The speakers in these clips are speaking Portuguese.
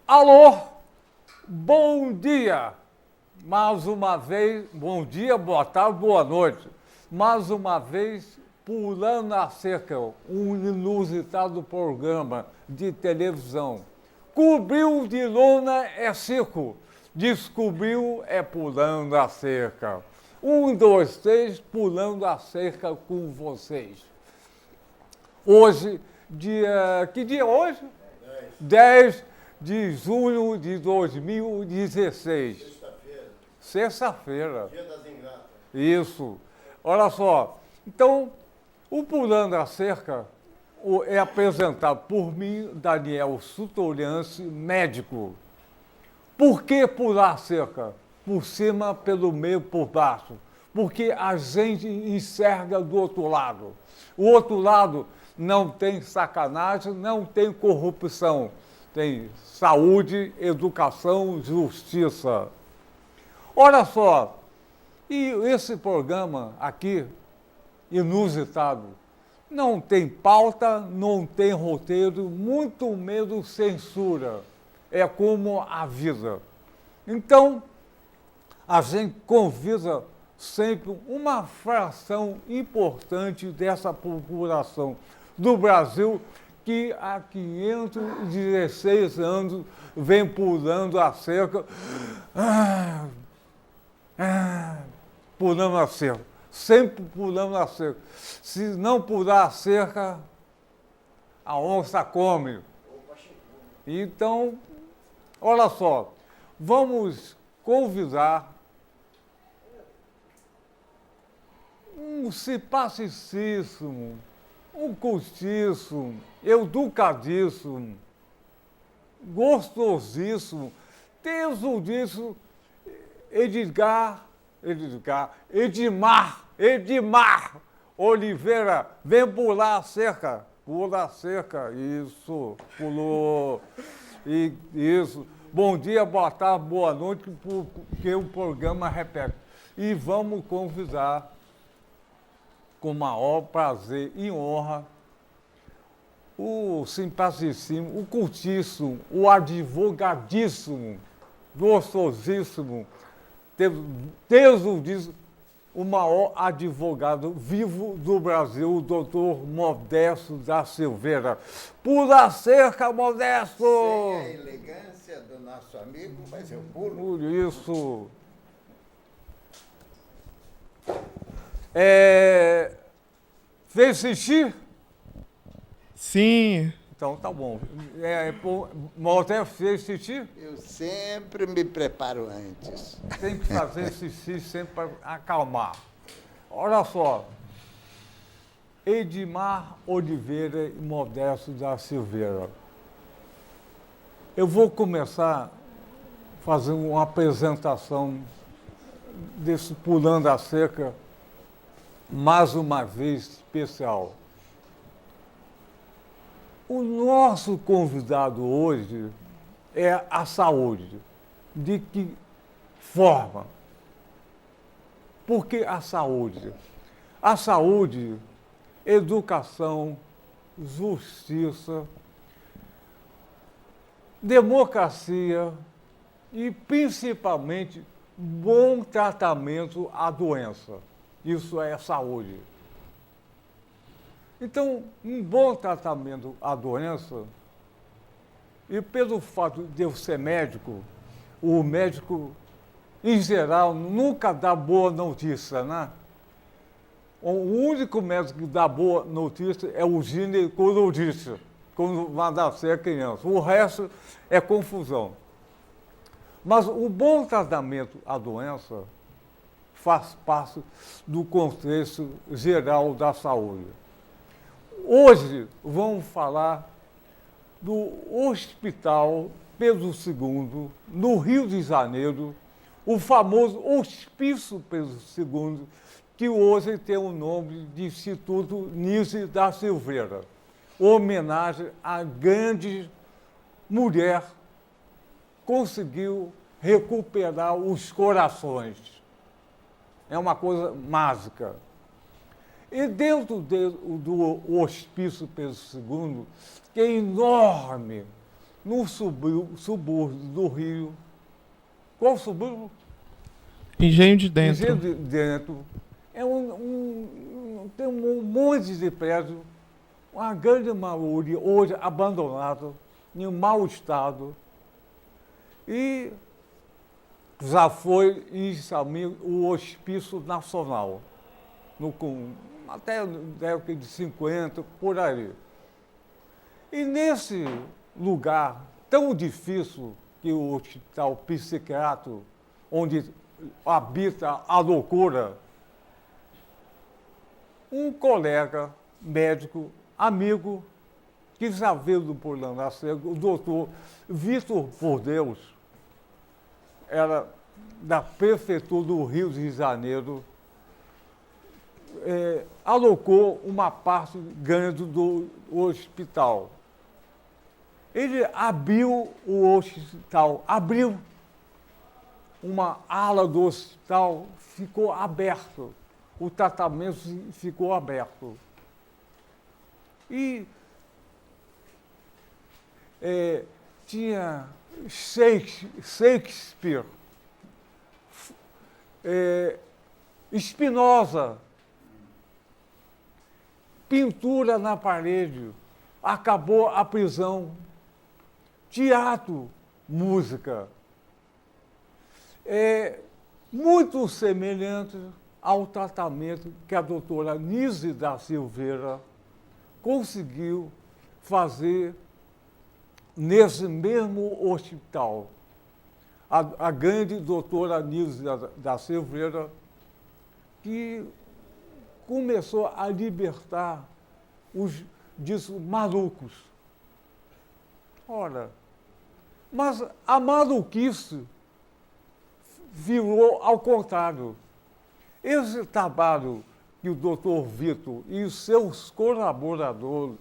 Alô, bom dia! Mais uma vez, bom dia, boa tarde, boa noite. Mais uma vez, Pulando a Cerca, um inusitado programa de televisão. Cobriu de lona é circo, descobriu é Pulando a Cerca. 1, 2, 3, Pulando a Cerca com vocês. Hoje, que dia é hoje? 10 de junho de 2016. Sexta-feira. Sexta-feira. Dia das Ingratas. Isso. Olha só. Então, o Pulando a Cerca é apresentado por mim, Daniel Sutoriance, médico. Por que pular a cerca? Por cima, pelo meio, por baixo. Porque a gente enxerga do outro lado. O outro lado não tem sacanagem, não tem corrupção. Tem saúde, educação, justiça. Olha só, e esse programa aqui, inusitado, não tem pauta, não tem roteiro, muito menos censura. É como a vida. Então, a gente convida sempre uma fração importante dessa população do Brasil que há 516 anos vem pulando a cerca, pulando a cerca, sempre pulando a cerca. Se não pular a cerca, a onça come. Então, olha só, vamos convidar um simpaticíssimo, um cultíssimo, educadíssimo, gostosíssimo, tesudíssimo, Edmar Oliveira, vem pular a cerca, pula a cerca, isso, pulou, isso. Bom dia, boa tarde, boa noite, porque o programa repete. E vamos convidar, com maior prazer e honra, o simpaticíssimo, o cultíssimo, o advogadíssimo, gostosíssimo, tesudíssimo, o maior advogado vivo do Brasil, o doutor Modesto da Silveira. Pula a cerca, Modesto! Sem a elegância do nosso amigo, mas eu pulo. Por isso... Fez xixi? Sim. Então tá bom. Modesto fez xixi? Eu sempre me preparo antes. Tem que fazer xixi sempre para acalmar. Olha só. Edmar Oliveira e Modesto da Silveira. Eu vou começar fazendo uma apresentação desse Pulando a Cerca, mais uma vez especial. O nosso convidado hoje é a saúde. De que forma? Por que a saúde? A saúde, educação, justiça, democracia e, principalmente, bom tratamento à doença. Isso é saúde. Então, um bom tratamento à doença, e pelo fato de eu ser médico, o médico, em geral, nunca dá boa notícia, né? O único médico que dá boa notícia é o ginecologista, quando vai nascer a criança. O resto é confusão. Mas o bom tratamento à doença faz parte do contexto geral da saúde. Hoje vamos falar do Hospital Pedro II, no Rio de Janeiro, o famoso Hospício Pedro II, que hoje tem o nome de Instituto Nise da Silveira, homenagem à grande mulher que conseguiu recuperar os corações. É uma coisa mágica. E dentro do Hospício Pedro II, que é enorme, no subúrbio do Rio. Qual subúrbio? Engenho de Dentro. Engenho de Dentro. Tem um monte de prédios, uma grande maioria hoje abandonado, em mau estado. E já foi inicialmente o Hospício Nacional, até na década de 50, por aí. E nesse lugar tão difícil que o hospital psiquiátrico, onde habita a loucura, um colega médico, amigo, que já veio por lá nascer, o doutor Vitor Por Deus, era da Prefeitura do Rio de Janeiro, alocou uma parte grande do hospital. Ele abriu o hospital, abriu uma ala do hospital, ficou aberto, o tratamento ficou aberto. E tinha Shakespeare, Spinoza, pintura na parede, acabou a prisão, teatro, música. Muito semelhante ao tratamento que a doutora Nise da Silveira conseguiu fazer nesse mesmo hospital. A grande doutora Nise da Silveira, que começou a libertar os malucos. Ora, mas a maluquice virou ao contrário. Esse trabalho que o doutor Vitor e os seus colaboradores,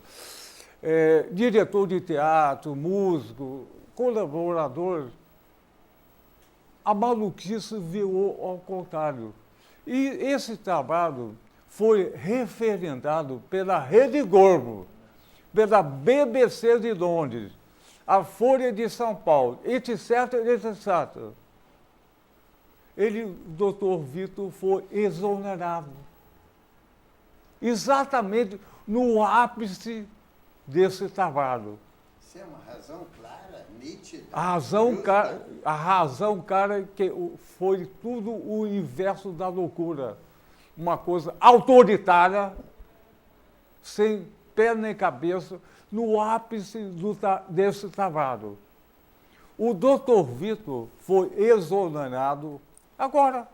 diretor de teatro, músico, colaboradores, a maluquice virou ao contrário. E esse trabalho foi referendado pela Rede Globo, pela BBC de Londres, a Folha de São Paulo, etc, etc. O doutor Vitor foi exonerado. Exatamente no ápice desse trabalho. Isso é uma razão clara, nítida. A razão clara que foi tudo o inverso da loucura. Uma coisa autoritária, sem pé nem cabeça, no ápice desse trabalho. O doutor Vitor foi exonerado. Agora,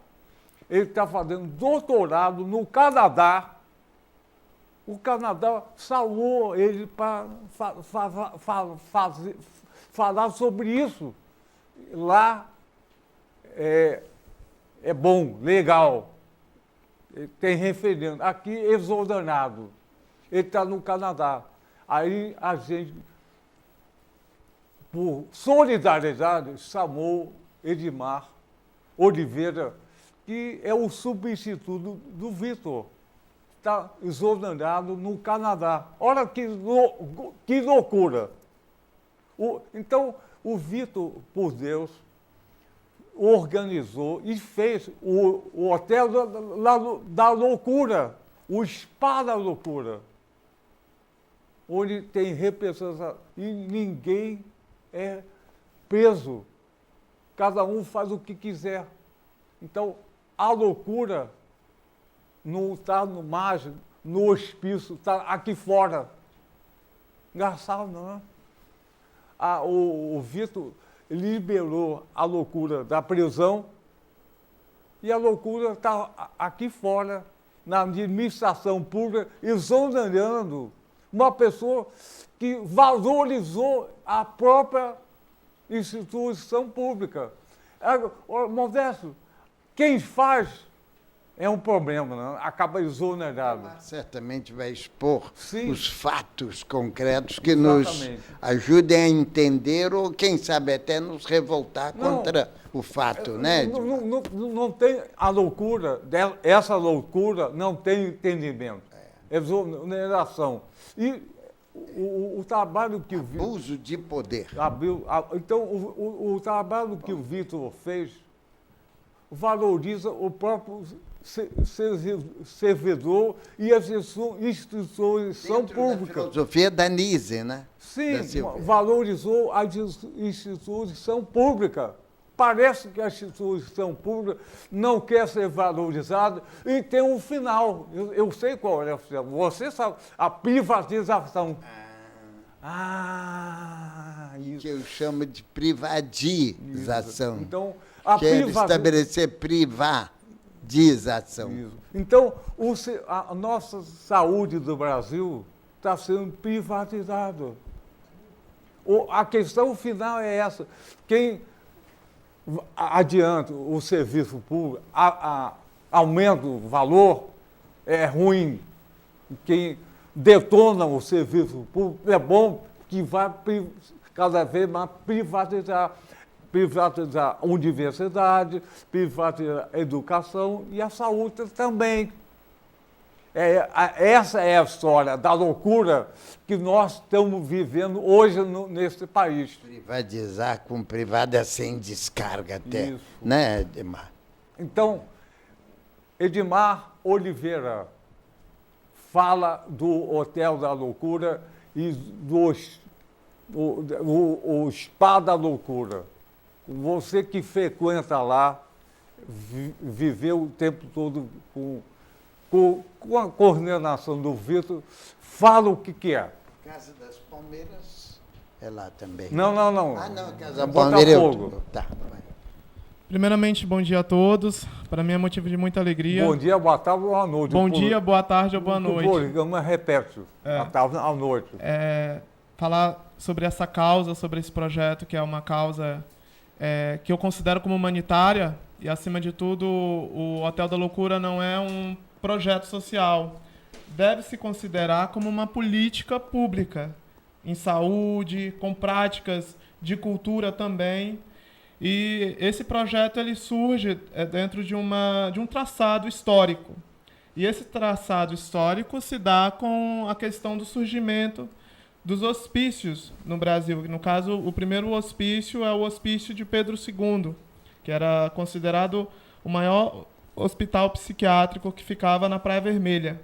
ele está fazendo doutorado no Canadá. O Canadá salvou ele para falar sobre isso. Lá é bom, legal. Tem referendo. Aqui, exonerado. Ele está no Canadá. Aí a gente, por solidariedade, chamou Edmar Oliveira, que é o substituto do Vitor. Está exonerado no Canadá. Olha que loucura. Então, o Vitor, por Deus, organizou e fez o Hotel da Loucura, o Spa da Loucura, onde tem representação e ninguém é preso. Cada um faz o que quiser. Então, a loucura não está no margem, no hospício, está aqui fora. Engraçado, não é? O Vitor liberou a loucura da prisão e a loucura está aqui fora, na administração pública, exonerando uma pessoa que valorizou a própria instituição pública. Modesto, quem faz é um problema, né? Acaba exonerado. Certamente vai expor Sim. Os fatos concretos que Exatamente. nos ajudem a entender ou, quem sabe, até nos revoltar contra o fato, né? Não tem a loucura, essa loucura não tem entendimento. É exoneração. E o trabalho que o Abuso de poder. então, o trabalho que o Vitor fez valoriza o próprio servidor e as instituições Dentro da públicas. filosofia da Nise, né? Sim, Da Silveira. valorizou a instituição pública. Parece que a instituição pública não quer ser valorizada e tem um final. Eu sei qual é o final. Você sabe, a privatização. Isso. Que eu chamo de privatização. Então, a Quero privatização. estabelecer privatização. Isso. Então, a nossa saúde do Brasil está sendo privatizada. A questão final é essa. Quem adianta o serviço público, aumenta o valor, é ruim. Quem detona o serviço público é bom, que vai cada vez mais privatizar a universidade, privatizar a educação e a saúde também. Essa é a história da loucura que nós estamos vivendo hoje nesse país. Privatizar com privada sem descarga até. Isso. Né, Edmar? Então, Edmar Oliveira fala do Hotel da Loucura e o Spa da Loucura. Você que frequenta lá, viveu o tempo todo com a coordenação do Vitor, fala o que é. Casa das Palmeiras é lá também. Não. Ah, não, Casa da Botafogo. Palmeiras. Tá, vai. Primeiramente, bom dia a todos. Para mim é motivo de muita alegria. Bom dia, boa tarde, boa noite. Bom dia, boa tarde ou boa noite. O programa repete, boa tarde, à noite. Falar sobre essa causa, sobre esse projeto, que é uma causa que eu considero como humanitária, e acima de tudo, o Hotel da Loucura não é um projeto social. Deve se considerar como uma política pública, em saúde, com práticas de cultura também. E esse projeto ele surge dentro de um traçado histórico. E esse traçado histórico se dá com a questão do surgimento dos hospícios no Brasil. No caso, o primeiro hospício é o Hospício de Pedro II, que era considerado o maior hospital psiquiátrico que ficava na Praia Vermelha.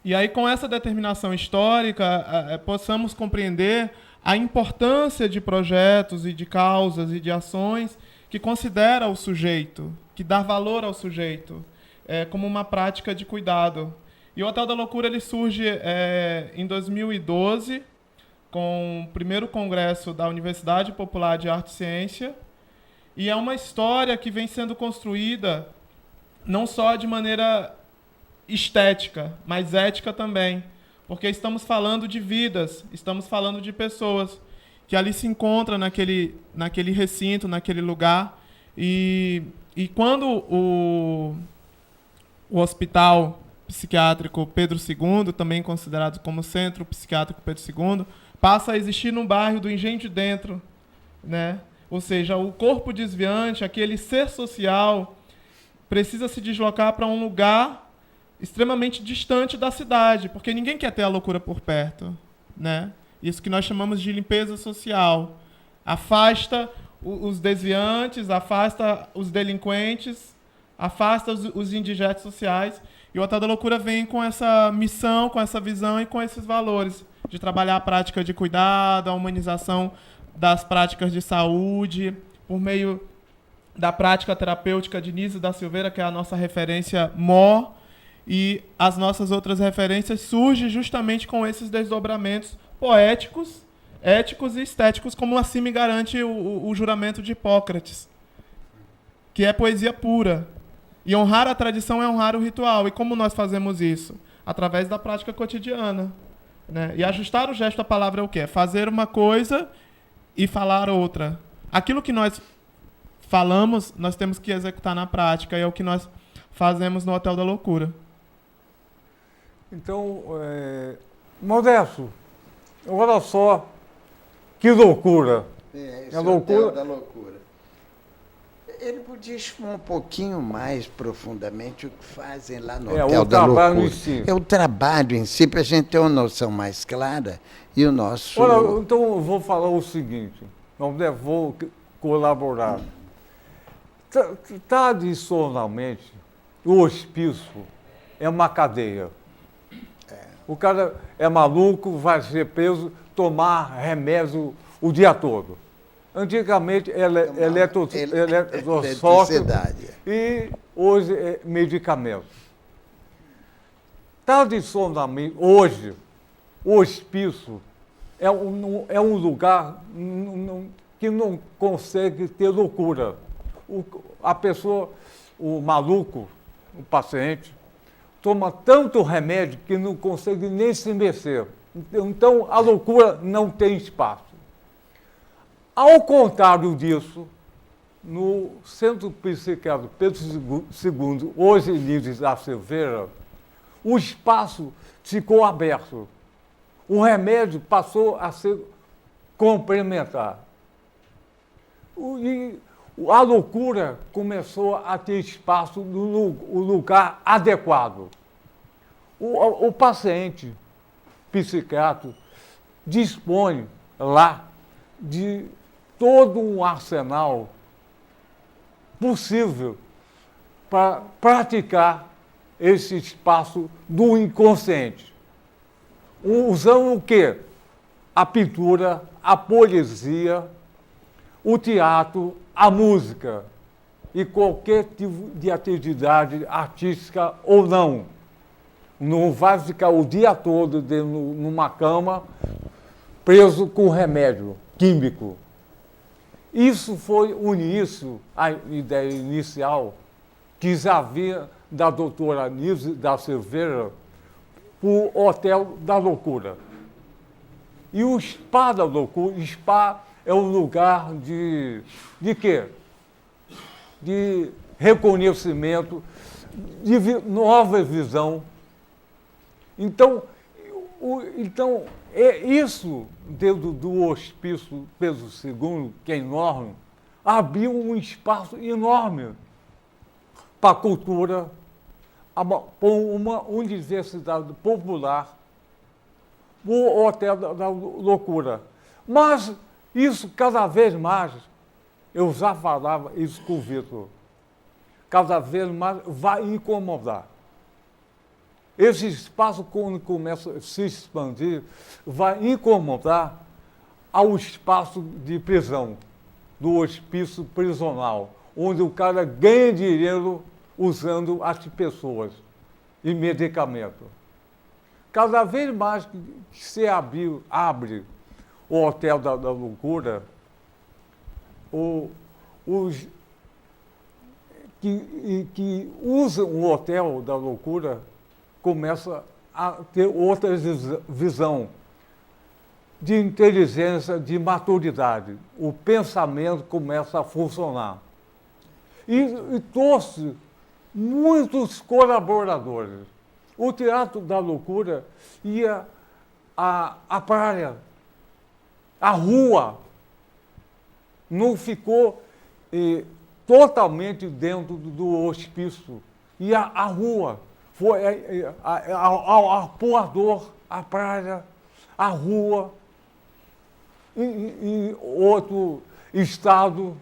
E aí, com essa determinação histórica, possamos compreender a importância de projetos e de causas e de ações que considera o sujeito, que dá valor ao sujeito, como uma prática de cuidado. E o Hotel da Loucura ele surge em 2012, com o primeiro congresso da Universidade Popular de Arte e Ciência, e é uma história que vem sendo construída não só de maneira estética, mas ética também, porque estamos falando de vidas, estamos falando de pessoas que ali se encontram naquele recinto, naquele lugar, e quando o Hospital Psiquiátrico Pedro II, também considerado como Centro Psiquiátrico Pedro II, passa a existir no bairro do Engenho de Dentro, né? Ou seja, o corpo desviante, aquele ser social, precisa se deslocar para um lugar extremamente distante da cidade, porque ninguém quer ter a loucura por perto, né? Isso que nós chamamos de limpeza social. Afasta os desviantes, afasta os delinquentes, afasta os indigetos sociais. E o Hotel da Loucura vem com essa missão, com essa visão e com esses valores de trabalhar a prática de cuidado, a humanização das práticas de saúde, por meio da prática terapêutica de Nise da Silveira, que é a nossa referência maior, e as nossas outras referências surgem justamente com esses desdobramentos poéticos, éticos e estéticos, como assim me garante o juramento de Hipócrates, que é poesia pura. E honrar a tradição é honrar o ritual. E como nós fazemos isso? Através da prática cotidiana, né? E ajustar o gesto à palavra é o quê? É fazer uma coisa e falar outra. Aquilo que nós falamos, nós temos que executar na prática. E é o que nós fazemos no Hotel da Loucura. Então, Modesto, olha só que loucura. Esse É loucura. Hotel da Loucura. Ele podia expor um pouquinho mais profundamente o que fazem lá no É, Hotel o da trabalho Loucura. em si. É o trabalho em si, para a gente ter uma noção mais clara. E o nosso... Olha, então eu vou falar o seguinte, vou colaborar. Tradicionalmente, o hospício é uma cadeia. O cara é maluco, vai ser preso, tomar remédio o dia todo. Antigamente, eletrochoque eletricidade. e hoje é medicamento. Tradicionalmente, hoje, o hospício é um lugar que não consegue ter loucura. A pessoa, o maluco, o paciente, toma tanto remédio que não consegue nem se mexer. Então, a loucura não tem espaço. Ao contrário disso, no Centro Psiquiátrico Pedro II, hoje Níveis da Silveira, o espaço ficou aberto. O remédio passou a ser complementar. E a loucura começou a ter espaço no lugar adequado. O paciente psiquiátrico dispõe lá de todo um arsenal possível para praticar esse espaço do inconsciente. Usando o quê? A pintura, a poesia, o teatro, a música e qualquer tipo de atividade artística ou não. Não vai ficar o dia todo numa cama preso com remédio químico. Isso foi o início, a ideia inicial, que já havia da doutora Nise da Silveira, o Hotel da Loucura. E o Spa da Loucura, Spa é um lugar de quê? De reconhecimento, de nova visão. Então, é isso dentro do hospício Pedro II, que é enorme, abriu um espaço enorme para a cultura, para uma universidade popular, o Hotel da Loucura. Mas isso cada vez mais, eu já falava isso com o Vitor, cada vez mais vai incomodar. Esse espaço, quando começa a se expandir, vai incomodar ao espaço de prisão, do hospício prisional, onde o cara ganha dinheiro usando as pessoas e medicamento. Cada vez mais que se abre o Hotel da Loucura, os que usam o Hotel da Loucura começa a ter outra visão de inteligência, de maturidade. O pensamento começa a funcionar. E trouxe muitos colaboradores. O Teatro da Loucura ia à praia, à rua. Não ficou totalmente dentro do hospício. Ia à rua. Foi ao arpoador, à praia, à rua, em outro estado.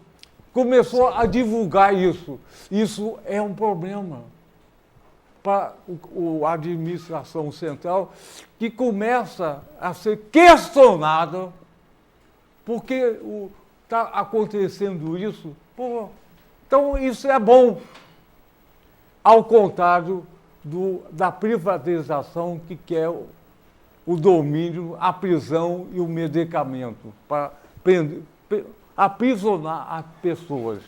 Começou a divulgar isso. Isso é um problema para a administração central, que começa a ser questionada porque está acontecendo isso. Pô, então, isso é bom. Ao contrário da privatização que quer o domínio, a prisão e o medicamento para aprisionar as pessoas.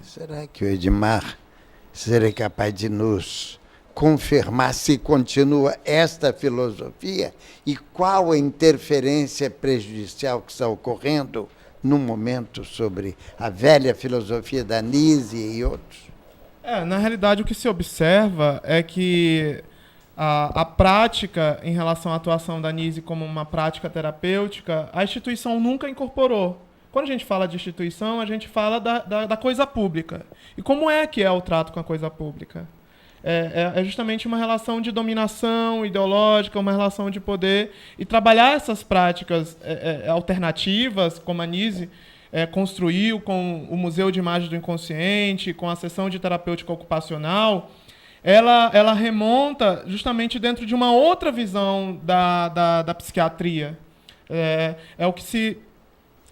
Será que o Edmar seria capaz de nos confirmar se continua esta filosofia e qual a interferência prejudicial que está ocorrendo no momento sobre a velha filosofia da Nise e outros? Na realidade, o que se observa é que a prática em relação à atuação da Nise como uma prática terapêutica, a instituição nunca incorporou. Quando a gente fala de instituição, a gente fala da coisa pública. E como é que é o trato com a coisa pública? É justamente uma relação de dominação ideológica, uma relação de poder, e trabalhar essas práticas alternativas, como a Nise construiu com o Museu de Imagens do Inconsciente, com a sessão de terapêutica ocupacional, ela remonta justamente dentro de uma outra visão da psiquiatria. É o que se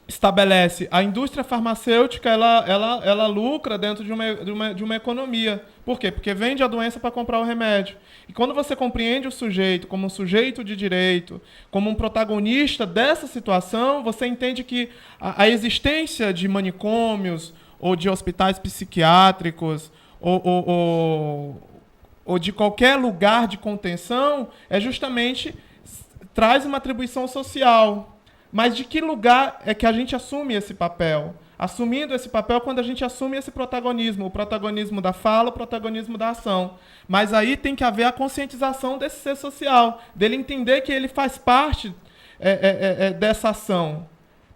estabelece. A indústria farmacêutica ela lucra dentro de uma economia. Por quê? Porque vende a doença para comprar o remédio. E quando você compreende o sujeito como um sujeito de direito, como um protagonista dessa situação, você entende que a existência de manicômios ou de hospitais psiquiátricos ou de qualquer lugar de contenção justamente traz uma atribuição social. Mas de que lugar é que a gente assume esse papel? Assumindo esse papel quando a gente assume esse protagonismo, o protagonismo da fala, o protagonismo da ação. Mas aí tem que haver a conscientização desse ser social, dele entender que ele faz parte dessa ação.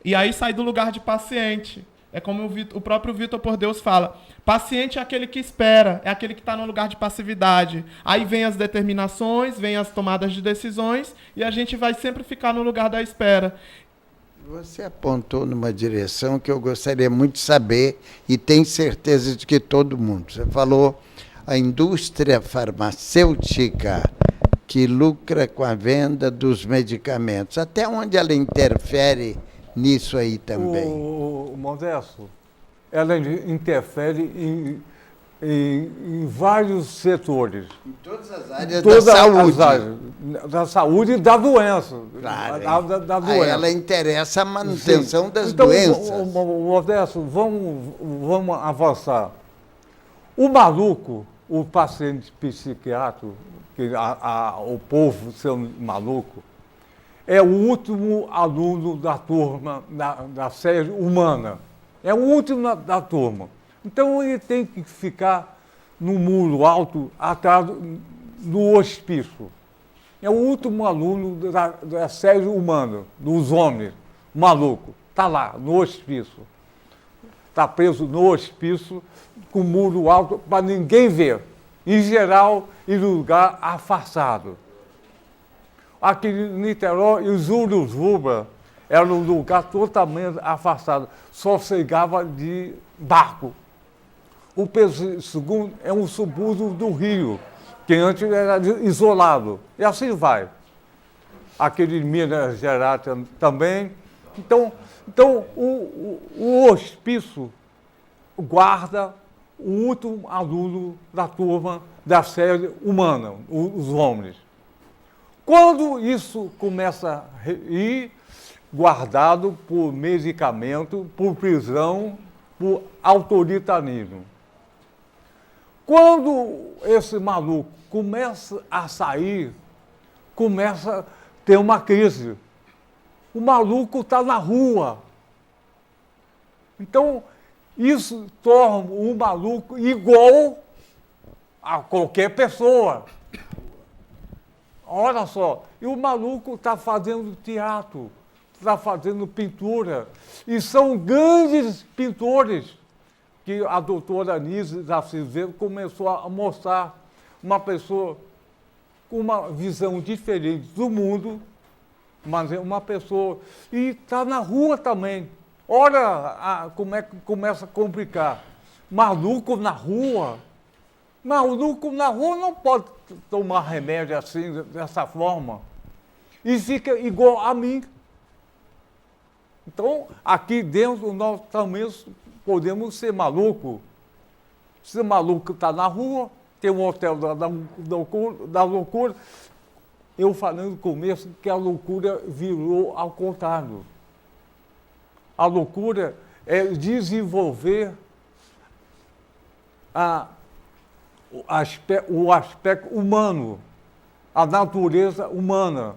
E aí sai do lugar de paciente. É como o próprio Vitor Por Deus fala. Paciente é aquele que espera, é aquele que está no lugar de passividade. Aí vem as determinações, vem as tomadas de decisões, e a gente vai sempre ficar no lugar da espera. Você apontou numa direção que eu gostaria muito de saber, e tenho certeza de que todo mundo. Você falou a indústria farmacêutica que lucra com a venda dos medicamentos. Até onde ela interfere nisso aí também? O Modesto, ela interfere em vários setores. Em todas as áreas da saúde. As áreas, da saúde e da doença. Claro. Da doença. Ela interessa a manutenção das então, doenças. Modesto, vamos avançar. O maluco, o paciente psiquiátrico, que o povo seu maluco, é o último aluno da turma da série humana. É o último da turma. Então ele tem que ficar no muro alto atrás do hospício. É o último aluno da série humana, dos homens, maluco. Está lá, no hospício. Está preso no hospício, com o muro alto, para ninguém ver. Em geral, em lugar afastado. Aqui em Niterói, os Uruzuba era um lugar totalmente afastado. Só chegava de barco. O Pedro II é um subúrbio do Rio, que antes era isolado. E assim vai. Aquele em Minas Gerais também. Então o hospício guarda o último aluno da turma da série humana, os homens. Quando isso começa a ir guardado por medicamento, por prisão, por autoritarismo. Quando esse maluco começa a sair, começa a ter uma crise. O maluco está na rua. Então, isso torna o maluco igual a qualquer pessoa. Olha só, e o maluco está fazendo teatro, está fazendo pintura, e são grandes pintores que a doutora Nise da Cizeiro começou a mostrar uma pessoa com uma visão diferente do mundo, mas é uma pessoa... E está na rua também. Olha como é que começa a complicar. Maluco na rua não pode tomar remédio assim, dessa forma. E fica igual a mim. Então, aqui dentro, nós também podemos ser maluco. Se o maluco está na rua, tem um hotel da loucura. Eu falando no começo que a loucura virou ao contrário. A loucura é desenvolver o aspecto humano, a natureza humana.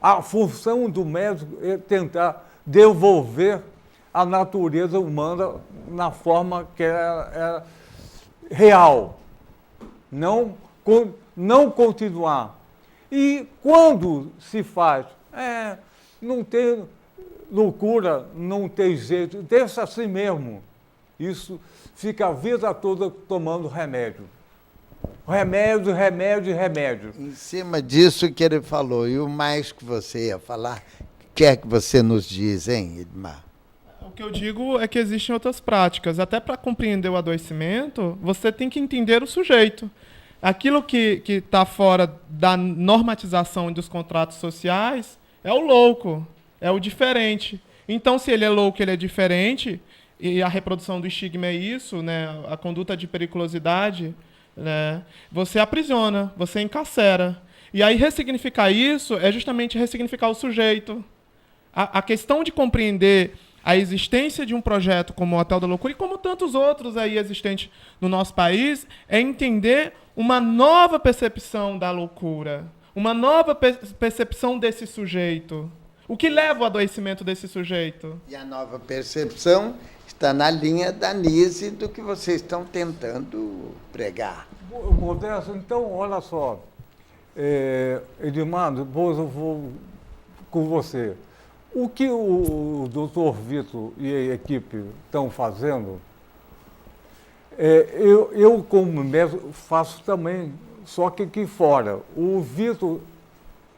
A função do médico é tentar devolver a natureza humana na forma que é real. Não continuar. E quando se faz, não tem loucura não tem jeito, deixa assim mesmo. Isso fica a vida toda tomando remédio. Remédio, remédio, remédio. Em cima disso que ele falou, e o mais que você ia falar, o que é que você nos diz, hein, Edmar? O que eu digo é que existem outras práticas. Até para compreender o adoecimento, você tem que entender o sujeito. Aquilo que está fora da normatização e dos contratos sociais é o louco, é o diferente. Então, se ele é louco, ele é diferente, e a reprodução do estigma é isso, né? A conduta de periculosidade, né? Você aprisiona, você encarcera. E aí ressignificar isso é justamente ressignificar o sujeito. A questão de compreender a existência de um projeto como o Hotel da Loucura e como tantos outros aí existentes no nosso país é entender uma nova percepção da loucura, uma nova percepção desse sujeito. O que leva ao adoecimento desse sujeito? E a nova percepção está na linha da Nise do que vocês estão tentando pregar. Modesto, então, olha só, Edmar, depois eu vou com você. O que o doutor Vitor e a equipe estão fazendo, eu como médico faço também, só que aqui fora. O Vitor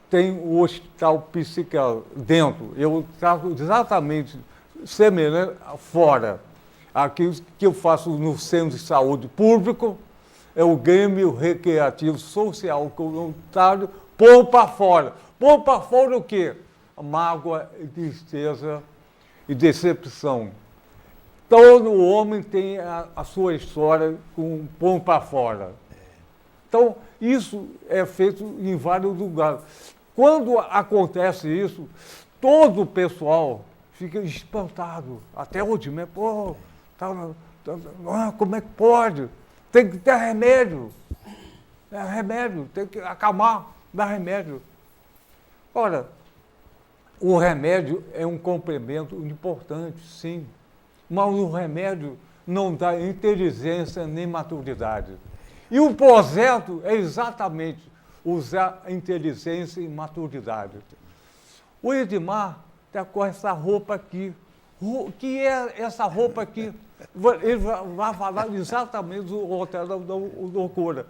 tem o hospital psiquiátrico dentro, eu trato exatamente semelhante fora. Aqui que eu faço no Centro de Saúde Público, é o Grêmio Recreativo Social Comunitário, pôr para fora. Pôr para fora o quê? Mágoa, tristeza e decepção. Todo homem tem a sua história com pôr para fora. Então, isso é feito em vários lugares. Quando acontece isso, todo o pessoal fica espantado. Até hoje mesmo, pô, como é que pode? Tem que ter remédio. É remédio, tem que acalmar, dar remédio. Ora, o remédio é um complemento importante, sim, mas o remédio não dá inteligência nem maturidade. E o projeto é exatamente usar a inteligência e maturidade. O Edmar está com essa roupa aqui. O que é essa roupa aqui? Ele vai falar exatamente do Hotel da Loucura.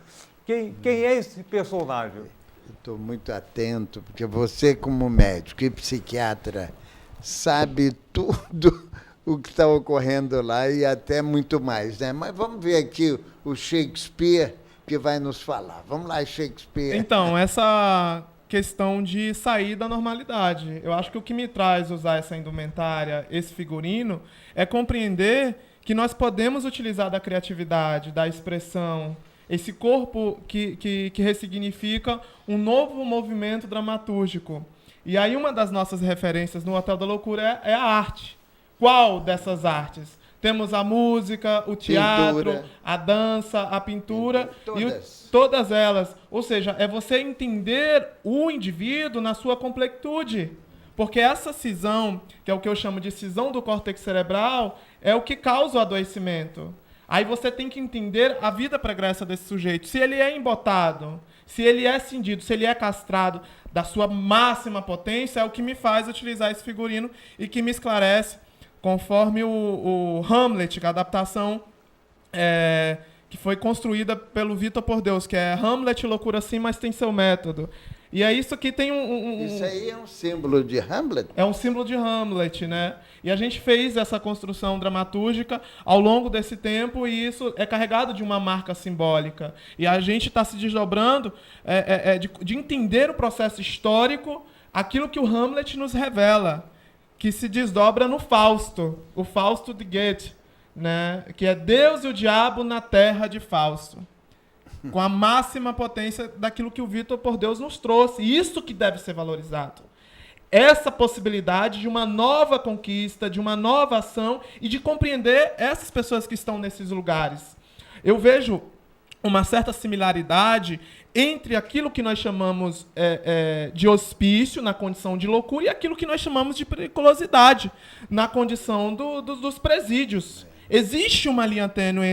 Quem é esse personagem? Estou muito atento, porque você, como médico e psiquiatra, sabe tudo o que está ocorrendo lá e até muito mais, né? Mas vamos ver aqui o Shakespeare que vai nos falar. Vamos lá, Shakespeare. Então, essa questão de sair da normalidade. Eu acho que o que me traz usar essa indumentária, esse figurino, é compreender que nós podemos utilizar da criatividade, da expressão, esse corpo que ressignifica um novo movimento dramatúrgico. E aí uma das nossas referências no Hotel da Loucura é a arte. Qual dessas artes? Temos a música, o teatro, pintura, a dança, a pintura, todas elas. Ou seja, é você entender o indivíduo na sua completude. Porque essa cisão, que é o que eu chamo de cisão do córtex cerebral, é o que causa o adoecimento. Aí você tem que entender a vida pregressa desse sujeito. Se ele é embotado, se ele é cindido, se ele é castrado da sua máxima potência, é o que me faz utilizar esse figurino e que me esclarece, conforme o Hamlet, que é a adaptação que foi construída pelo Vitor por Deus, que é Hamlet, loucura sim, mas tem seu método. E é isso que tem Isso aí é um símbolo de Hamlet? É um símbolo de Hamlet, né? E a gente fez essa construção dramatúrgica ao longo desse tempo e isso é carregado de uma marca simbólica. E a gente está se desdobrando de entender o processo histórico, aquilo que o Hamlet nos revela, que se desdobra no Fausto, o Fausto de Goethe, né? Que é Deus e o diabo na terra de Fausto. Com a máxima potência daquilo que o Vitor por Deus nos trouxe. Isso que deve ser valorizado. Essa possibilidade de uma nova conquista, de uma nova ação e de compreender essas pessoas que estão nesses lugares. Eu vejo uma certa similaridade entre aquilo que nós chamamos de hospício, na condição de loucura, e aquilo que nós chamamos de periculosidade, na condição dos presídios. Existe uma linha tênue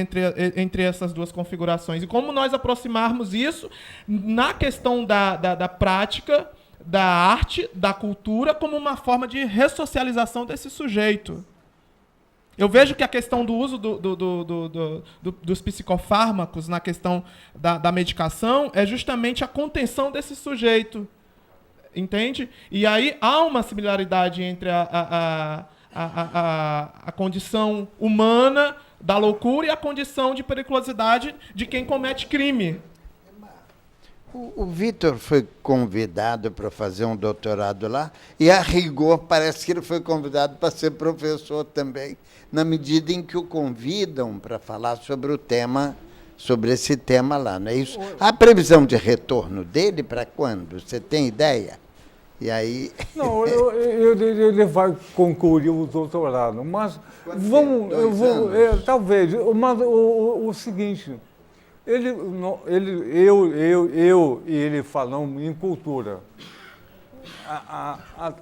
entre essas duas configurações. E como nós aproximarmos isso na questão da prática, da arte, da cultura, como uma forma de ressocialização desse sujeito. Eu vejo que a questão do uso dos psicofármacos na questão da medicação é justamente a contenção desse sujeito. Entende? E aí há uma similaridade entre a condição humana da loucura e a condição de periculosidade de quem comete crime. O Vitor foi convidado para fazer um doutorado lá e, a rigor, parece que ele foi convidado para ser professor também, na medida em que o convidam para falar sobre o tema, sobre esse tema lá, não é isso? A previsão de retorno dele para quando? Você tem ideia? E aí... Não, ele vai concluir o doutorado, mas vamos, talvez, mas o seguinte, eu e ele falamos em cultura, a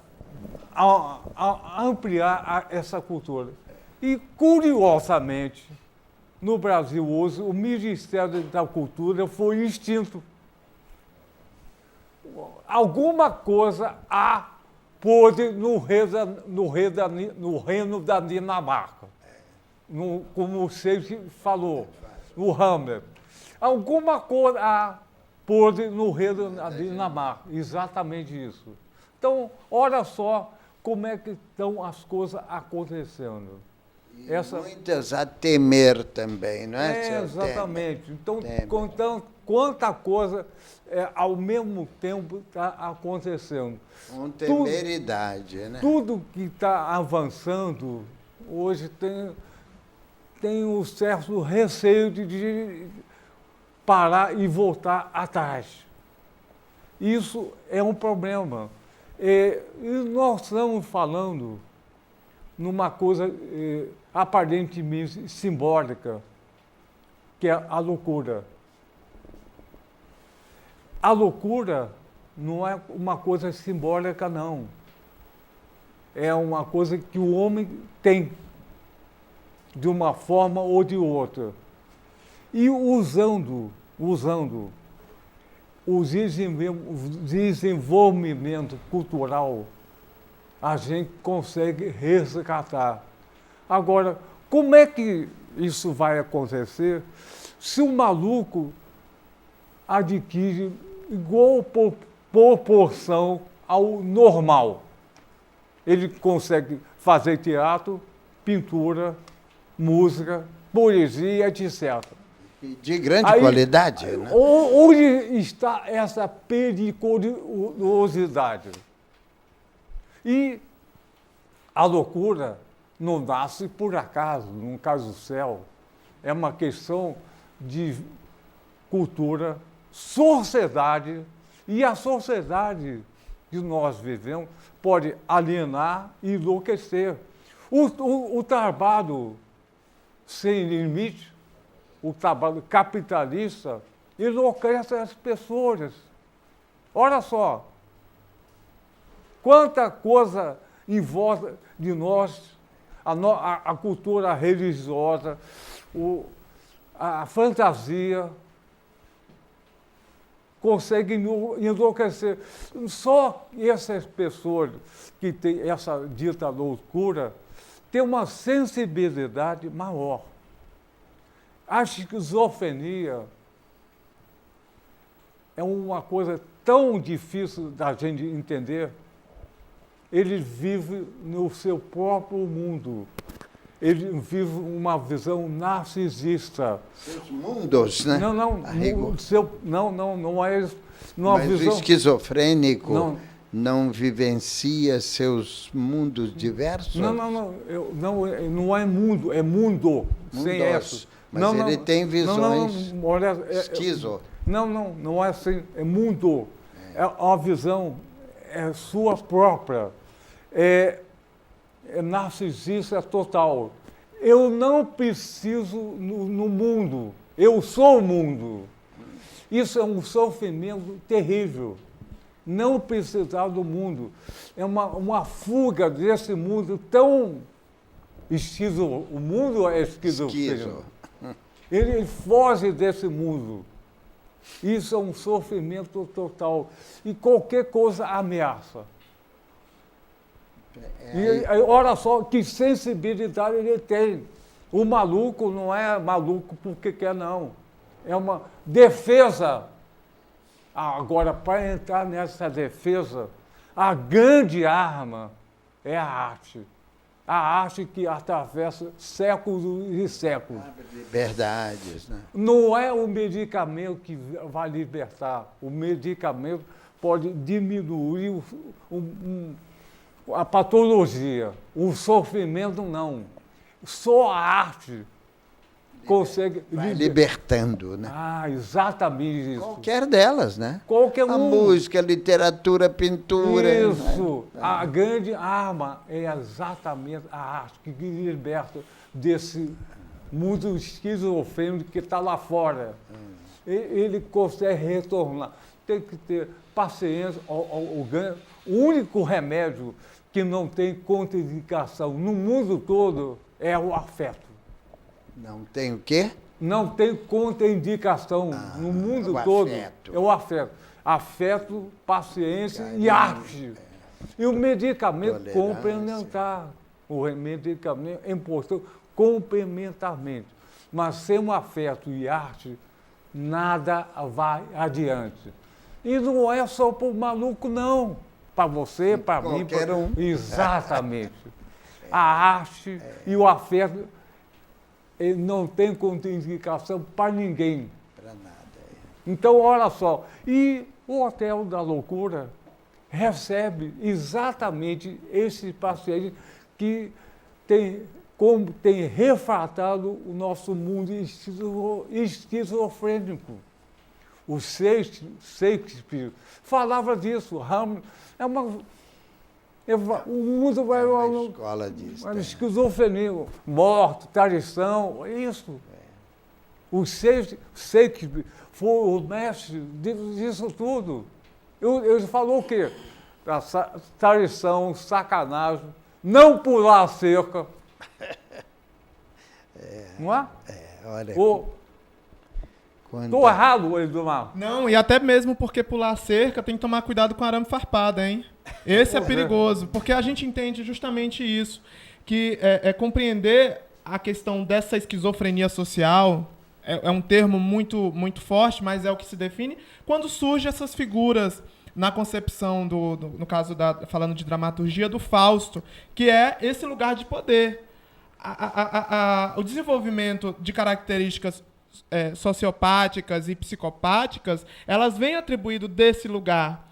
ampliar essa cultura. E, curiosamente, no Brasil hoje, o Ministério da Cultura foi extinto. Alguma coisa há podre no reino da Dinamarca, como você falou, no Hamlet. Alguma coisa há podre no reino da Dinamarca, exatamente isso. Então, olha só como é que estão as coisas acontecendo. Muitas a temer também, não é? Exatamente. Então, quanta coisa ao mesmo tempo está acontecendo. Com temeridade, né? Tudo que está avançando hoje tem um certo receio de parar e voltar atrás. Isso é um problema. E nós estamos falando numa coisa aparentemente simbólica, que é a loucura. A loucura não é uma coisa simbólica, não. É uma coisa que o homem tem, de uma forma ou de outra. E usando o desenvolvimento cultural, a gente consegue resgatar. Agora, como é que isso vai acontecer se o maluco adquire igual proporção ao normal? Ele consegue fazer teatro, pintura, música, poesia, etc. De grande qualidade, né? Onde está essa periculosidade? E a loucura não nasce por acaso, num caso do céu. É uma questão de cultura, sociedade, e a sociedade que nós vivemos pode alienar e enlouquecer. O trabalho sem limite, o trabalho capitalista, enlouquece as pessoas. Olha só, quanta coisa em volta de nós, a cultura religiosa, a fantasia, consegue enlouquecer. Só essas pessoas que têm essa dita loucura têm uma sensibilidade maior. A esquizofrenia é uma coisa tão difícil da gente entender. Ele vive no seu próprio mundo. Ele vive uma visão narcisista. Seus mundos, né? Não é isso. Mas o esquizofrênico não vivencia seus mundos diversos? Não é mundo, é mundo. Sem essa. Mas ele tem visões esquizo. Não é assim, é mundo. É uma visão sua própria. É narcisista total. Eu não preciso no mundo, eu sou o mundo. Isso é um sofrimento terrível. Não precisar do mundo. É uma fuga desse mundo tão esquizo. O mundo é esquizofrênico. Ele foge desse mundo. Isso é um sofrimento total. E qualquer coisa ameaça. E olha só que sensibilidade ele tem. O maluco não é maluco porque quer, não. É uma defesa. Agora, para entrar nessa defesa, a grande arma é a arte. A arte que atravessa séculos e séculos. Liberdades, né? Não é o medicamento que vai libertar. O medicamento pode diminuir a patologia. O sofrimento, não. Só a arte consegue... Vai libertando, né? Ah, exatamente isso. Qualquer delas, né? Qualquer A música, a literatura, a pintura. Isso. Né? A grande arma é exatamente a arte que liberta desse mundo esquizofrênico que está lá fora. Ele consegue retornar. Tem que ter paciência. O único remédio que não tem contraindicação no mundo todo é o afeto. Não tem o quê? Não tem contraindicação no mundo todo. Afeto. É o afeto. Afeto, paciência e arte. E o medicamento Tolerância. complementar. O medicamento é importante complementarmente. Mas sem um afeto e arte, nada vai adiante. E não é só para o maluco, não. Para você, para mim. Qualquer um. Exatamente. A arte e o afeto, ele não tem contraindicação para ninguém. Para nada. Então, olha só. E o Hotel da Loucura recebe exatamente esses pacientes que tem refratado o nosso mundo esquizofrênico. O Shakespeare falava disso. Hamlet é uma... O mundo vai... Uma escola disso. Uma esquizofrenia, morte, traição, é isso. O Shakespeare foi o mestre disso tudo. Ele falou o quê? Traição, sacanagem, não pular a cerca. Não é? Olha. Estou errado, Edmar? Não, e até mesmo porque pular a cerca tem que tomar cuidado com arame farpado, hein? Esse é perigoso, porque a gente entende justamente isso, que compreender a questão dessa esquizofrenia social é um termo muito, muito forte, mas é o que se define quando surgem essas figuras na concepção no caso falando de dramaturgia, do Fausto, que é esse lugar de poder. O desenvolvimento de características sociopáticas e psicopáticas, elas vêm atribuído desse lugar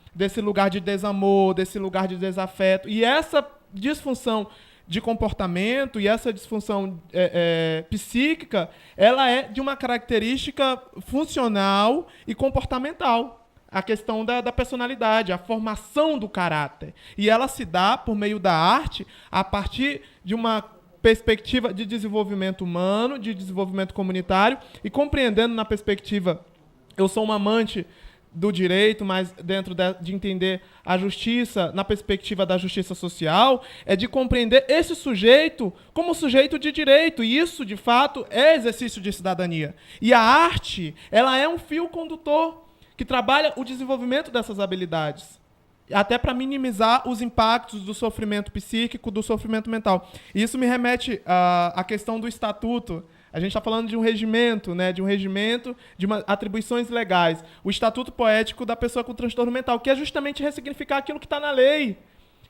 de desamor, desse lugar de desafeto. E essa disfunção de comportamento e essa disfunção psíquica, ela é de uma característica funcional e comportamental. A questão da personalidade, a formação do caráter. E ela se dá por meio da arte a partir de uma perspectiva de desenvolvimento humano, de desenvolvimento comunitário, e compreendendo na perspectiva, eu sou um amante do direito, mas dentro de entender a justiça, na perspectiva da justiça social, é de compreender esse sujeito como sujeito de direito, e isso, de fato, é exercício de cidadania. E a arte, ela é um fio condutor que trabalha o desenvolvimento dessas habilidades, até para minimizar os impactos do sofrimento psíquico, do sofrimento mental. E isso me remete à questão do estatuto. A gente está falando de um regimento, né, de atribuições legais. O estatuto poético da pessoa com transtorno mental, que é justamente ressignificar aquilo que está na lei.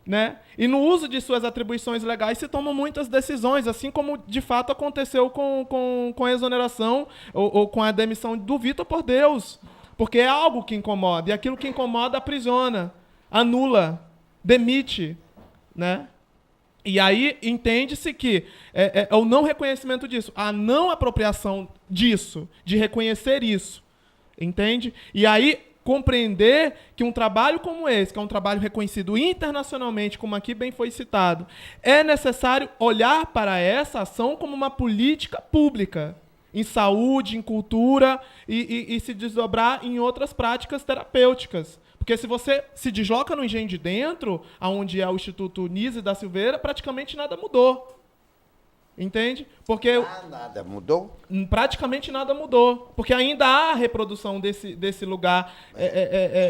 Né? E no uso de suas atribuições legais se tomam muitas decisões, assim como de fato aconteceu com a exoneração ou com a demissão do Vitor por Deus. Porque é algo que incomoda, e aquilo que incomoda aprisiona, anula, demite, né? E aí entende-se que é o não reconhecimento disso, a não apropriação disso, de reconhecer isso, entende? E aí compreender que um trabalho como esse, que é um trabalho reconhecido internacionalmente, como aqui bem foi citado, é necessário olhar para essa ação como uma política pública, em saúde, em cultura, e se desdobrar em outras práticas terapêuticas. Porque se você se desloca no Engenho de Dentro, onde é o Instituto Nise da Silveira, praticamente nada mudou. Entende? Porque Nada mudou? praticamente nada mudou. Porque ainda há a reprodução desse lugar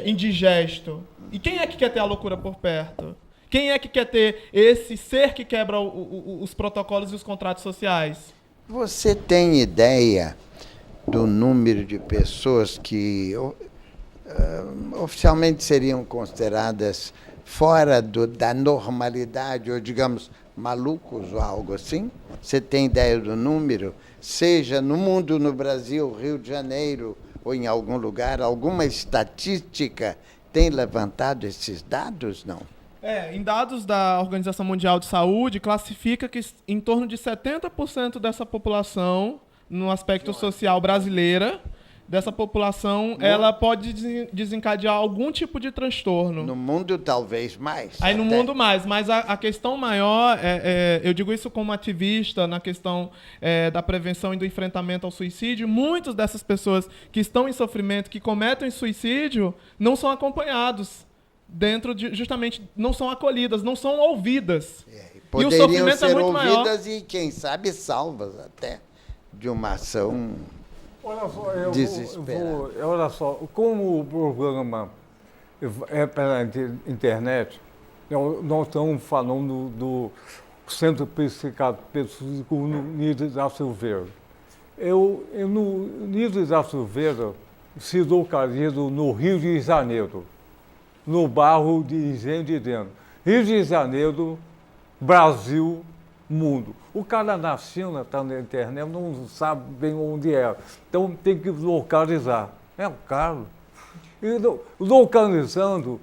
indigesto. E quem é que quer ter a loucura por perto? Quem é que quer ter esse ser que quebra os protocolos e os contratos sociais? Você tem ideia do número de pessoas que oficialmente seriam consideradas fora da normalidade, ou digamos, malucos ou algo assim? Você tem ideia do número? Seja no mundo, no Brasil, Rio de Janeiro, ou em algum lugar, alguma estatística tem levantado esses dados, não? Em dados da Organização Mundial de Saúde, classifica que em torno de 70% dessa população, no aspecto social brasileira, dessa população, ela pode desencadear algum tipo de transtorno. No mundo, talvez mais. Aí no mundo mais, mas a questão maior, eu digo isso como ativista, na questão da prevenção e do enfrentamento ao suicídio, muitas dessas pessoas que estão em sofrimento, que cometem suicídio, não são acompanhados. Justamente, não são acolhidas, não são ouvidas. Poderiam e o sofrimento ser é muito maior. ouvidas e, quem sabe, salvas até de uma ação desesperada. Olha só, como o programa é pela internet, nós estamos falando do Centro Psiquiátrico Nido da Silveira. No Nido da Silveira se localiza no Rio de Janeiro, no bairro de Engenho de Dentro. Rio de Janeiro, Brasil, mundo. O cara na China, está na internet, não sabe bem onde é. Então tem que localizar. É caro. E localizando,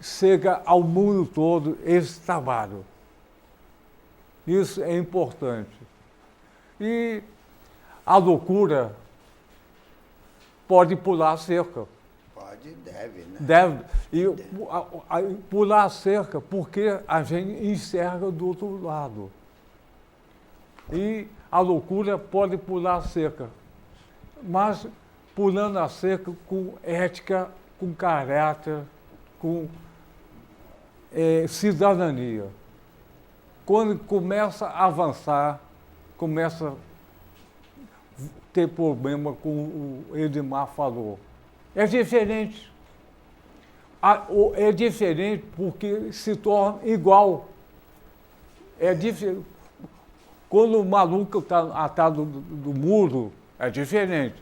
chega ao mundo todo esse trabalho. Isso é importante. E a loucura pode pular a cerca. Deve, né? Deve. E pular a cerca porque a gente enxerga do outro lado. E a loucura pode pular a cerca. Mas pulando a cerca com ética, com caráter, com cidadania. Quando começa a avançar, começa a ter problema, como o Edmar falou. É diferente. É diferente porque se torna igual. É diferente. Quando o maluco está atado do muro, é diferente.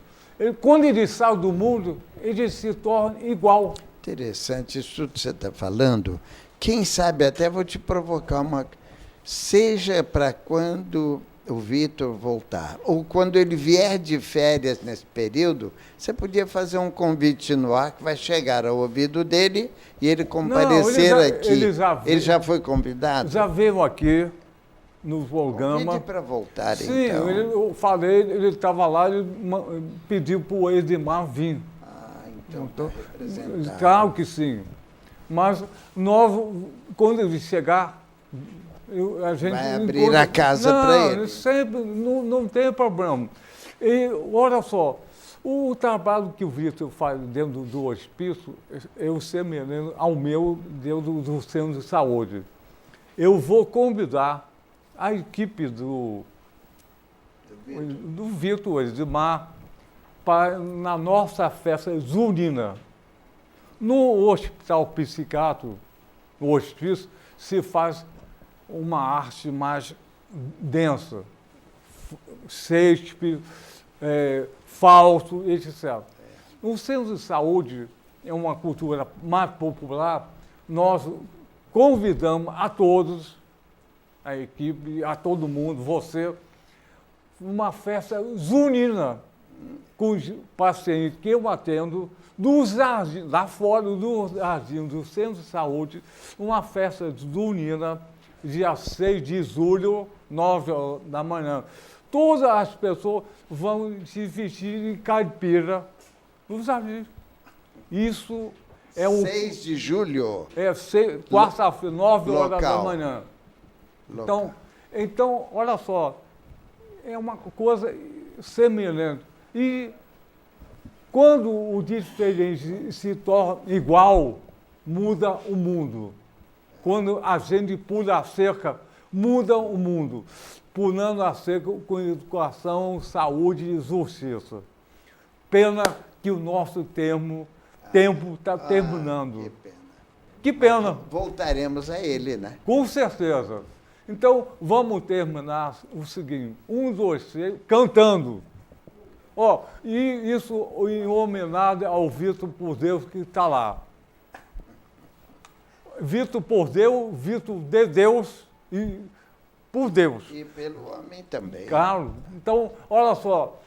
Quando ele sai do muro, ele se torna igual. Interessante isso tudo que você está falando. Quem sabe até vou te provocar uma... Seja para quando o Vitor voltar, ou quando ele vier de férias nesse período, você podia fazer um convite no ar que vai chegar ao ouvido dele e ele comparecer aqui. Ele já foi convidado? Já veio aqui no programa. Convide para voltar, sim, então. Eu falei, ele estava lá, ele pediu para o Edmar vir. Então representado. Claro que sim. Mas nós, quando ele chegar, a gente vai abrir a casa para ele. Sempre, não tem problema. E olha só, o trabalho que o Vitor faz dentro do hospício, eu semelhante ao meu dentro do centro de saúde. Eu vou convidar a equipe do Vitor Edmar na nossa festa junina. No hospital psiquiátrico, no hospício, se faz uma arte mais densa, Shakespeare, Fausto, etc. No centro de saúde, é uma cultura mais popular, nós convidamos a todos, a equipe, a todo mundo, você, uma festa junina, com os pacientes que eu atendo, lá fora do jardim do centro de saúde, uma festa junina, dia 6 de julho, 9 horas da manhã. Todas as pessoas vão se vestir de caipira no jardim. Isso é 6 de julho? Quarta-feira, 9 horas da manhã. Então, olha só, é uma coisa semelhante. E quando o diferente se torna igual, muda o mundo. Quando a gente pula a cerca, mudam o mundo, pulando a seca com educação, saúde e justiça. Pena que o nosso tempo está terminando. Que pena. Que pena, Voltaremos a ele, né? com certeza. Então, vamos terminar o seguinte, 1, 2, 3, cantando. Ó, e isso em homenagem ao Vitor por Deus que está lá. Vitor por Deus, Vitor de Deus e por Deus. E pelo homem também. Claro. Então, olha só.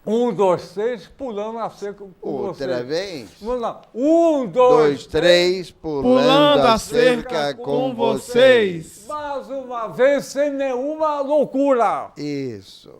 1, 2, 3, pulando a cerca com Outra você. vez. Vamos lá. 1, 2, 2, 3, pulando a cerca com vocês. Mais uma vez, sem nenhuma loucura. Isso.